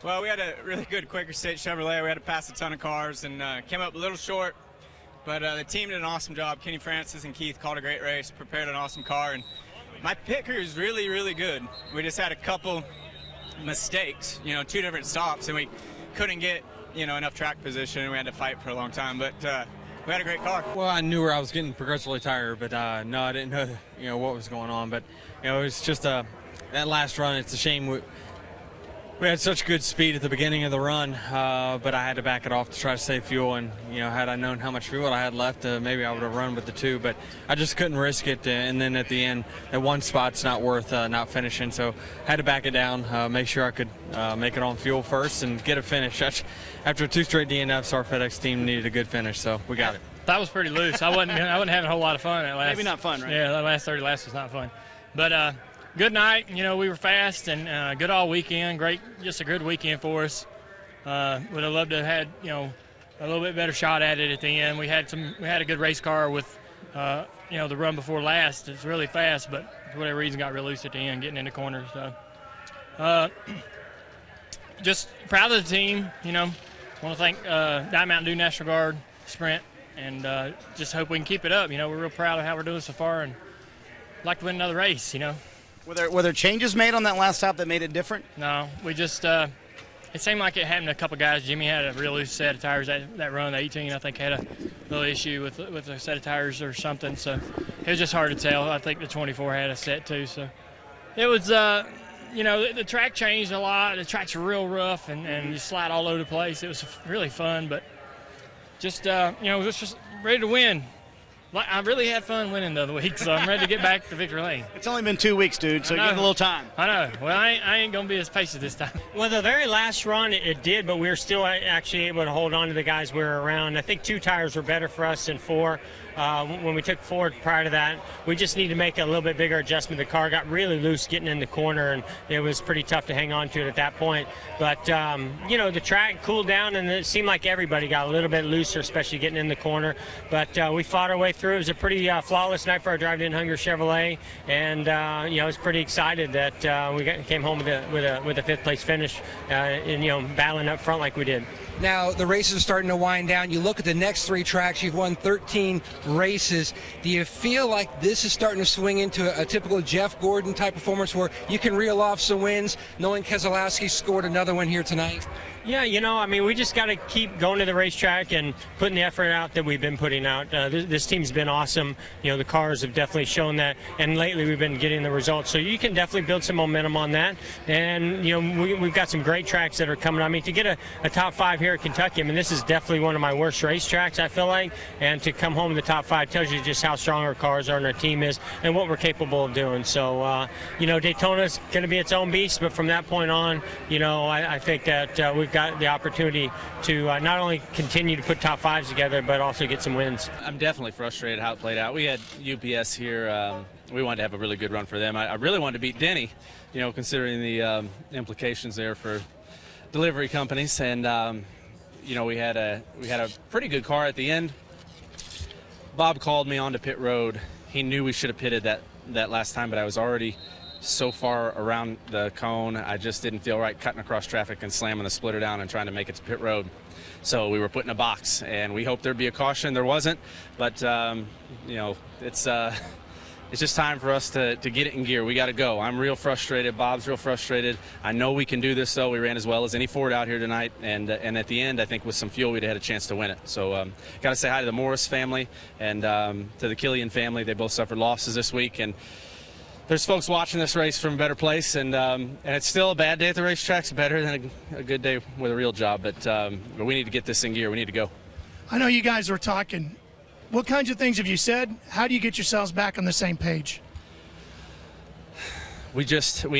Well, we had a really good Quaker State Chevrolet. We had to pass a ton of cars and came up a little short, but the team did an awesome job. Kenny Francis and Keith called a great race, prepared an awesome car, and my pit crew is really, really good. We just had a couple mistakes, two different stops, and we couldn't get, enough track position, and we had to fight for a long time, but we had a great car. Well, I knew where I was getting progressively tired, but no, I didn't know, what was going on, but, it was just that last run, it's a shame we had such good speed at the beginning of the run, but I had to back it off to try to save fuel. And had I known how much fuel I had left, maybe I would have run with the two. But I just couldn't risk it. And then at the end, that one spot's not worth not finishing. So I had to back it down, make sure I could make it on fuel first and get a finish. After 2 straight DNFs, our FedEx team needed a good finish, so we got it. That was pretty loose. I wasn't having a whole lot of fun at last. Maybe not fun, right? Yeah, that last 30 laps was not fun, but. Good night. We were fast and good all weekend. Great, just a good weekend for us. Would have loved to have had a little bit better shot at it at the end. We had a good race car with the run before last. It's really fast, but for whatever reason got real loose at the end, getting in the corner. So just proud of the team. Want to thank Diamond Mountain Dew National Guard Sprint, and just hope we can keep it up. We're real proud of how we're doing so far, and like to win another race. Were there changes made on that last stop that made it different? No, we just it seemed like it happened to a couple guys. Jimmy had a real loose set of tires that run. 18, I think, had a little issue with a set of tires or something. So it was just hard to tell. I think the 24 had a set too. So it was, the track changed a lot. The track's real rough and you slide all over the place. It was really fun, but just just ready to win. I really had fun winning the other week, so I'm ready to get back to victory lane. It's only been 2 weeks, dude, so you get a little time. I know. Well, I ain't going to be as patient this time. Well, the very last run, it did, but we were still actually able to hold on to the guys we were around. I think 2 tires were better for us than 4. When we took 4 prior to that, we just need to make a little bit bigger adjustment. The car got really loose getting in the corner, and it was pretty tough to hang on to it at that point. But, the track cooled down, and it seemed like everybody got a little bit looser, especially getting in the corner. But we fought our way through. It was a pretty flawless night for our Drive In Hunger Chevrolet, and I was pretty excited that we came home with a 5th place finish, and battling up front like we did. Now the races are starting to wind down. You look at the next 3 tracks. You've won 13 races. Do you feel like this is starting to swing into a typical Jeff Gordon type performance where you can reel off some wins, knowing Keselowski scored another one here tonight? Yeah, we just got to keep going to the racetrack and putting the effort out that we've been putting out. This team's been awesome. The cars have definitely shown that, and lately we've been getting the results. So you can definitely build some momentum on that. And, we've got some great tracks that are coming. To get a top 5 here at Kentucky, this is definitely one of my worst racetracks, I feel like. And to come home in the top 5 tells you just how strong our cars are and our team is and what we're capable of doing. So, Daytona's going to be its own beast, but from that point on, I think that we've got the opportunity to not only continue to put top 5s together, but also get some wins. I'm definitely frustrated how it played out. We had UPS here. We wanted to have a really good run for them. I really wanted to beat Denny, considering the implications there for delivery companies. And, we had a pretty good car at the end. Bob called me onto pit road. He knew we should have pitted that last time, but I was already so far around the cone, I just didn't feel right cutting across traffic and slamming the splitter down and trying to make it to pit road. So we were put in a box, and we hoped there'd be a caution. There wasn't, but it's just time for us to get it in gear. We got to go. I'm real frustrated. Bob's real frustrated. I know we can do this, though. We ran as well as any Ford out here tonight, and at the end, I think with some fuel, we'd have had a chance to win it. So got to say hi to the Morris family and to the Killian family. They both suffered losses this week, and there's folks watching this race from a better place, and it's still a bad day at the racetracks, better than a good day with a real job, but we need to get this in gear. We need to go. I know you guys were talking. What kinds of things have you said? How do you get yourselves back on the same page? We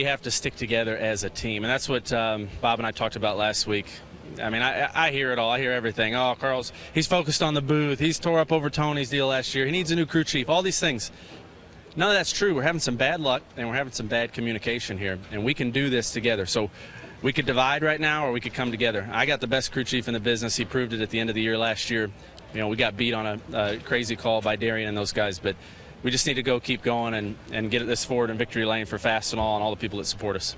have to stick together as a team, and that's what Bob and I talked about last week. I hear it all. I hear everything. Oh, he's focused on the booth. He's tore up over Tony's deal last year. He needs a new crew chief, all these things. None of that's true. We're having some bad luck, and we're having some bad communication here, and we can do this together. So we could divide right now, or we could come together. I got the best crew chief in the business. He proved it at the end of the year last year. We got beat on a crazy call by Darian and those guys, but we just need to keep going and get this forward in victory lane for Fast and all the people that support us.